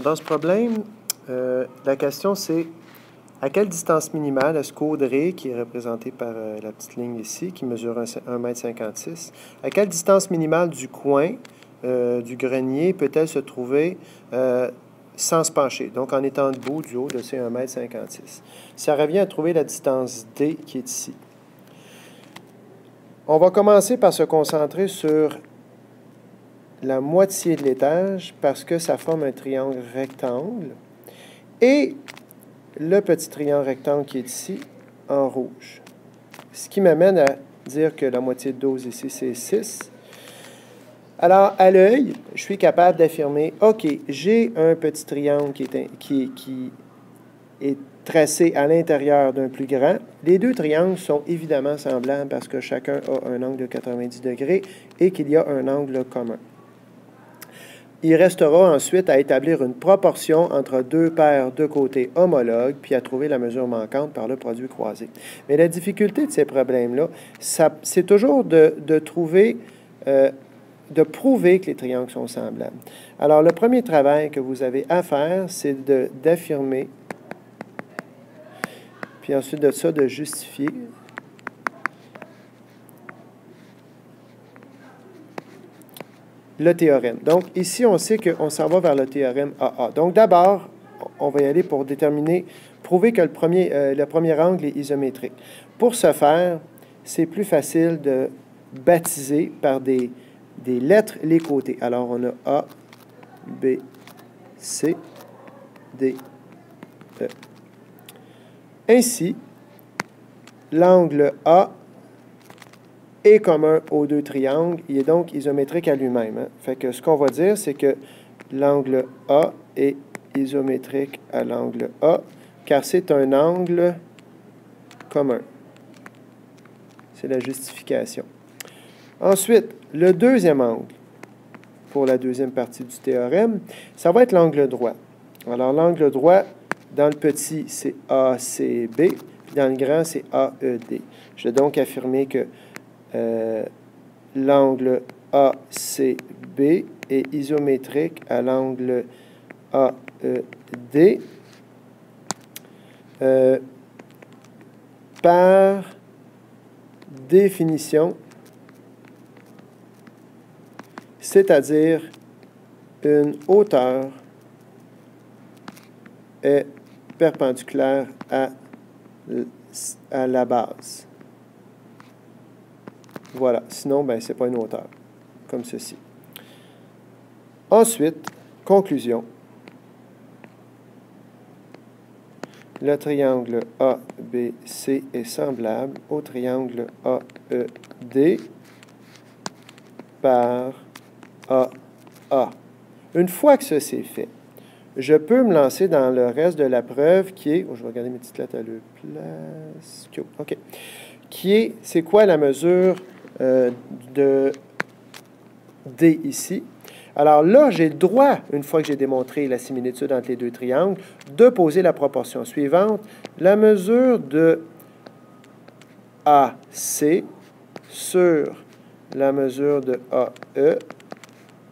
Dans ce problème, la question c'est à quelle distance minimale est-ce qu'Audrey, qui est représentée par la petite ligne ici, qui mesure 1,56 m, à quelle distance minimale du coin du grenier peut-elle se trouver sans se pencher, donc en étant debout du haut de ces 1,56 m? Ça revient à trouver la distance D qui est ici. On va commencer par se concentrer sur la moitié de l'étage parce que ça forme un triangle rectangle et le petit triangle rectangle qui est ici en rouge. Ce qui m'amène à dire que la moitié de 12 ici, c'est 6. Alors, à l'œil, je suis capable d'affirmer, OK, j'ai un petit triangle qui est tracé à l'intérieur d'un plus grand. Les deux triangles sont évidemment semblables parce que chacun a un angle de 90 degrés et qu'il y a un angle commun. Il restera ensuite à établir une proportion entre deux paires de côtés homologues, puis à trouver la mesure manquante par le produit croisé. Mais la difficulté de ces problèmes-là, c'est toujours de prouver que les triangles sont semblables. Alors, le premier travail que vous avez à faire, c'est d'affirmer, puis ensuite de ça, de justifier. Le théorème. Donc, ici, on sait qu'on s'en va vers le théorème AA. Donc, d'abord, on va y aller pour prouver que le premier angle est isométrique. Pour ce faire, c'est plus facile de baptiser par des lettres les côtés. Alors, on a A, B, C, D, E. Ainsi, l'angle A est commun aux deux triangles, il est donc isométrique à lui-même. Fait que ce qu'on va dire, c'est que l'angle A est isométrique à l'angle A, car c'est un angle commun. C'est la justification. Ensuite, le deuxième angle, pour la deuxième partie du théorème, ça va être l'angle droit. Alors, l'angle droit, dans le petit, c'est ACB, puis dans le grand, c'est AED. Je vais donc affirmer que l'angle ACB est isométrique à l'angle AED par définition, c'est-à-dire une hauteur est perpendiculaire à la base. Voilà, sinon, ben, ce n'est pas une hauteur, comme ceci. Ensuite, conclusion. Le triangle ABC est semblable au triangle AED par AA. Une fois que ceci est fait, je peux me lancer dans le reste de la preuve qui est... Oh, je vais regarder mes petites lettres à leur place. OK. Qui est, c'est quoi la mesure de D ici? Alors là, j'ai le droit, une fois que j'ai démontré la similitude entre les deux triangles, de poser la proportion suivante. La mesure de AC sur la mesure de AE.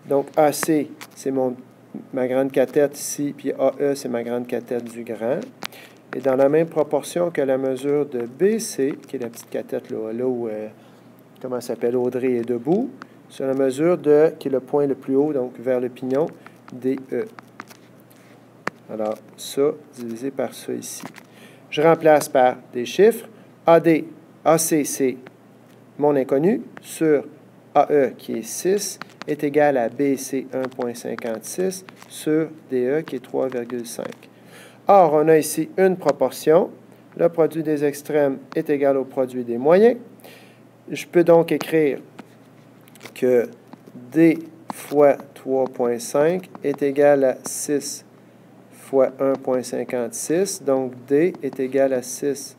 Donc, AC, c'est ma grande cathète ici, puis AE, c'est ma grande cathète du grand. Et dans la même proportion que la mesure de BC, qui est la petite cathète là où, comment ça s'appelle, Audrey est debout, sur la mesure de, qui est le point le plus haut, donc vers le pignon, DE. Alors, ça, divisé par ça ici. Je remplace par des chiffres. AD, AC, c'est mon inconnu, sur AE, qui est 6, est égal à BC 1,56 sur DE, qui est 3,5. Or, on a ici une proportion. Le produit des extrêmes est égal au produit des moyens. Je peux donc écrire que D fois 3,5 est égal à 6 fois 1,56. Donc, D est égal à 6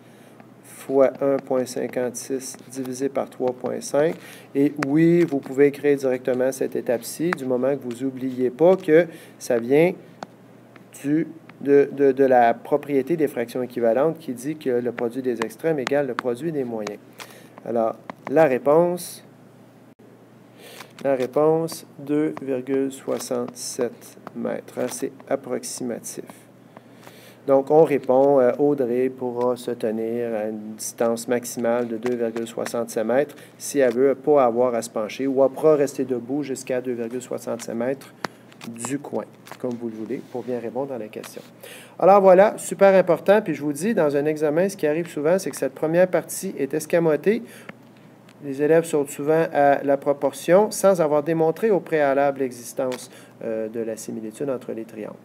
fois 1,56 divisé par 3,5. Et oui, vous pouvez écrire directement cette étape-ci du moment que vous n'oubliez pas que ça vient de la propriété des fractions équivalentes qui dit que le produit des extrêmes égale le produit des moyens. Alors, la réponse, La réponse, 2,67 mètres. C'est approximatif. Donc, on répond, Audrey pourra se tenir à une distance maximale de 2,67 mètres si elle veut pas avoir à se pencher, ou elle pourra rester debout jusqu'à 2,65 mètres du coin, comme vous le voulez, pour bien répondre à la question. Alors voilà, super important. Puis je vous dis, dans un examen, ce qui arrive souvent, c'est que cette première partie est escamotée. Les élèves sautent souvent à la proportion sans avoir démontré au préalable l'existence de la similitude entre les triangles.